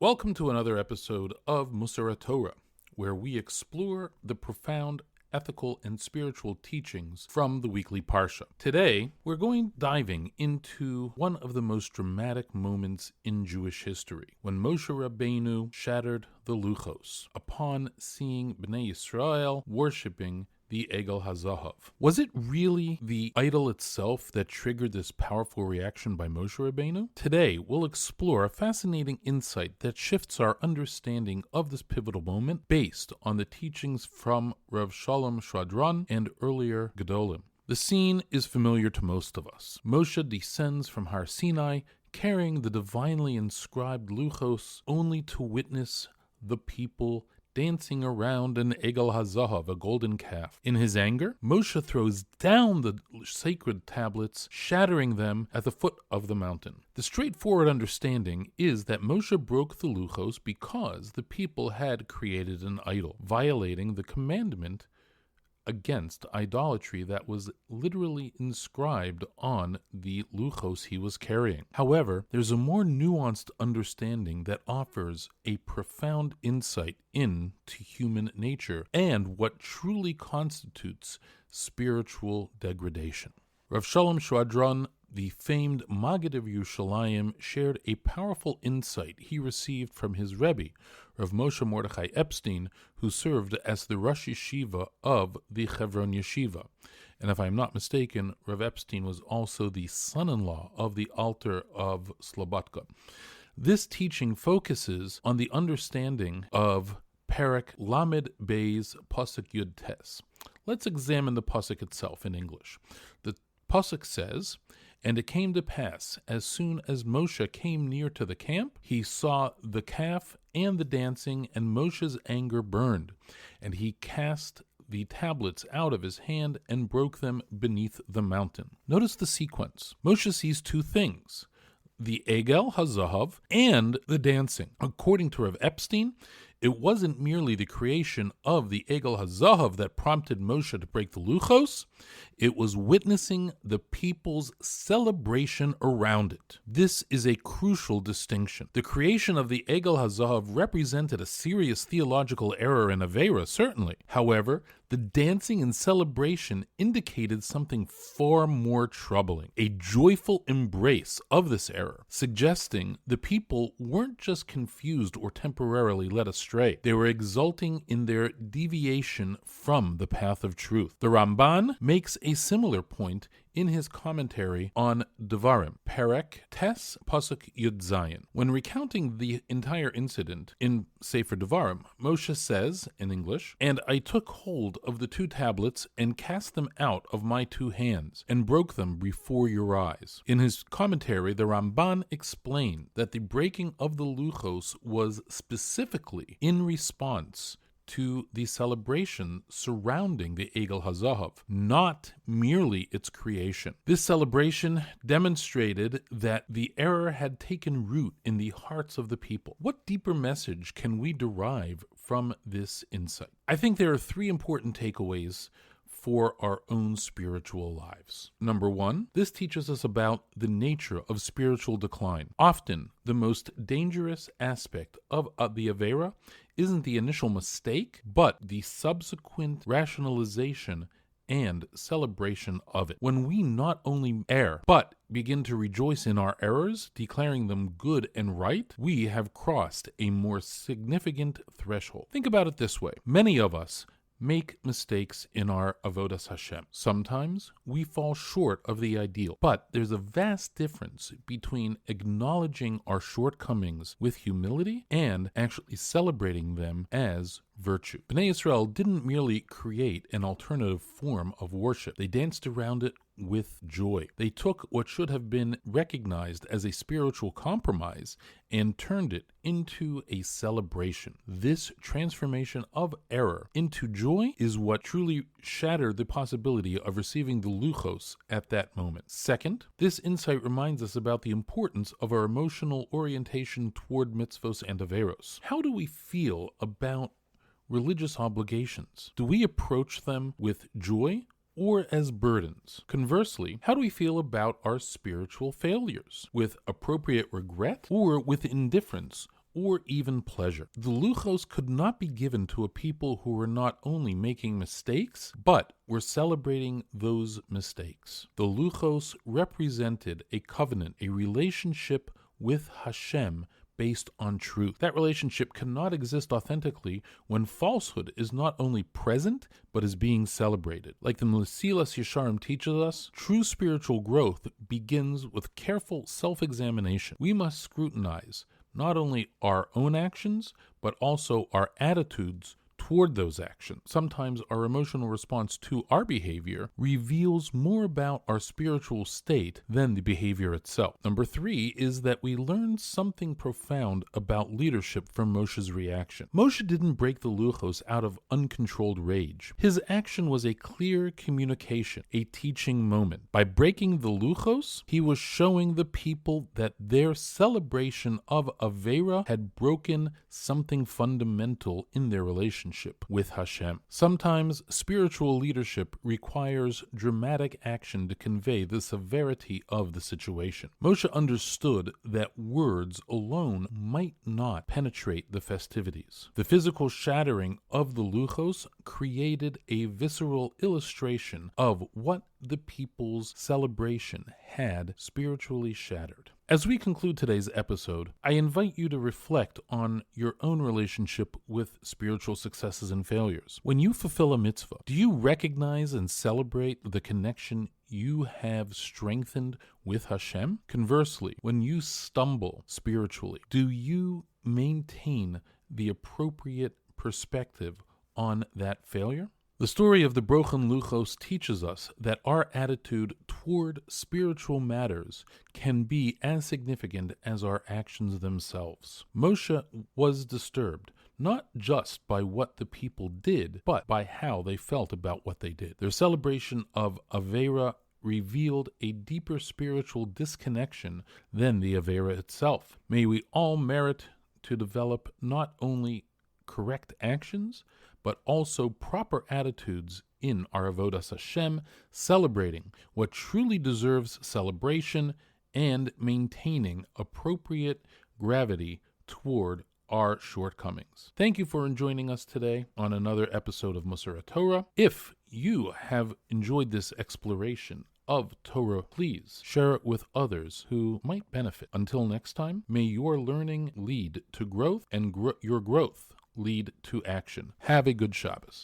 Welcome to another episode of Mussar HaTorah, where we explore the profound ethical and spiritual teachings from the weekly Parsha. Today, we're diving into one of the most dramatic moments in Jewish history, when Moshe Rabbeinu shattered the Luchos upon seeing Bnei Yisrael worshiping the Egel HaZahav. Was it really the idol itself that triggered this powerful reaction by Moshe Rabbeinu? Today, we'll explore a fascinating insight that shifts our understanding of this pivotal moment based on the teachings from Rav Sholom Schwadron and earlier Gedolim. The scene is familiar to most of us. Moshe descends from Har Sinai carrying the divinely inscribed Luchos only to witness the people dancing around an Egel HaZahav, a golden calf. In his anger, Moshe throws down the sacred tablets, shattering them at the foot of the mountain. The straightforward understanding is that Moshe broke the Luchos because the people had created an idol, violating the commandment against idolatry that was literally inscribed on the Luchos he was carrying. However, there's a more nuanced understanding that offers a profound insight into human nature and what truly constitutes spiritual degradation. Rav Sholom Schwadron, the famed Maggid of Yerushalayim, shared a powerful insight he received from his Rebbe, Rav Moshe Mordechai Epstein, who served as the Rosh Yeshiva of the Chevron Yeshiva. And if I'm not mistaken, Rav Epstein was also the son-in-law of the Alter of Slobodka. This teaching focuses on the understanding of Perek Lamed Beis Pasuk Yud Tes. Let's examine the pasuk itself in English. The pasuk says, "And it came to pass, as soon as Moshe came near to the camp, he saw the calf and the dancing, and Moshe's anger burned. And he cast the tablets out of his hand and broke them beneath the mountain." Notice the sequence. Moshe sees two things: the Egel HaZahav and the dancing. According to Rav Epstein, it wasn't merely the creation of the Egel HaZahav that prompted Moshe to break the Luchos, it was witnessing the people's celebration around it. This is a crucial distinction. The creation of the Egel HaZahav represented a serious theological error in Avera, certainly. However, the dancing and celebration indicated something far more troubling, a joyful embrace of this error, suggesting the people weren't just confused or temporarily led astray. They were exulting in their deviation from the path of truth. The Ramban makes a similar point in his commentary on Devarim, Perek Tes Pasuk Yud Zayin. When recounting the entire incident in Sefer Devarim, Moshe says, in English, "And I took hold of the two tablets and cast them out of my two hands and broke them before your eyes." In his commentary, the Ramban explained that the breaking of the Luchos was specifically in response to the celebration surrounding the Egel HaZahav, not merely its creation. This celebration demonstrated that the error had taken root in the hearts of the people. What deeper message can we derive from this insight? I think there are three important takeaways for our own spiritual lives. Number one, this teaches us about the nature of spiritual decline. Often, the most dangerous aspect of the Avera isn't the initial mistake, but the subsequent rationalization and celebration of it. When we not only err, but begin to rejoice in our errors, declaring them good and right, we have crossed a more significant threshold. Think about it this way. Many of us make mistakes in our avodas Hashem. Sometimes we fall short of the ideal, but there's a vast difference between acknowledging our shortcomings with humility and actually celebrating them as virtue. Bnei Yisrael didn't merely create an alternative form of worship. They danced around it with joy. They took what should have been recognized as a spiritual compromise and turned it into a celebration. This transformation of error into joy is what truly shattered the possibility of receiving the Luchos at that moment. Second, this insight reminds us about the importance of our emotional orientation toward mitzvos and averos. How do we feel about religious obligations? Do we approach them with joy or as burdens? Conversely, how do we feel about our spiritual failures? With appropriate regret or with indifference or even pleasure. The luchos could not be given to a people who were not only making mistakes, but were celebrating those mistakes. The luchos represented a covenant, a relationship with Hashem based on truth. That relationship cannot exist authentically when falsehood is not only present, but is being celebrated. Like the Mesilas Yesharim teaches us, true spiritual growth begins with careful self-examination. We must scrutinize not only our own actions, but also our attitudes toward those actions. Sometimes our emotional response to our behavior reveals more about our spiritual state than the behavior itself. Number 3 is that we learn something profound about leadership from Moshe's reaction. Moshe didn't break the luchos out of uncontrolled rage. His action was a clear communication, a teaching moment. By breaking the luchos, he was showing the people that their celebration of Avera had broken something fundamental in their relationship with Hashem. Sometimes spiritual leadership requires dramatic action to convey the severity of the situation. Moshe understood that words alone might not penetrate the festivities. The physical shattering of the luchos created a visceral illustration of what the people's celebration had spiritually shattered. As we conclude today's episode, I invite you to reflect on your own relationship with spiritual successes and failures. When you fulfill a mitzvah, do you recognize and celebrate the connection you have strengthened with Hashem? Conversely, when you stumble spiritually, do you maintain the appropriate perspective on that failure? The story of the broken luchos teaches us that our attitude toward spiritual matters can be as significant as our actions themselves. Moshe was disturbed, not just by what the people did, but by how they felt about what they did. Their celebration of Avera revealed a deeper spiritual disconnection than the Avera itself. May we all merit to develop not only correct actions, but also proper attitudes in our avodas Hashem, celebrating what truly deserves celebration and maintaining appropriate gravity toward our shortcomings. Thank you for joining us today on another episode of Mussar HaTorah. If you have enjoyed this exploration of Torah, please share it with others who might benefit. Until next time, may your learning lead to growth and your growth lead to action. Have a good Shabbos.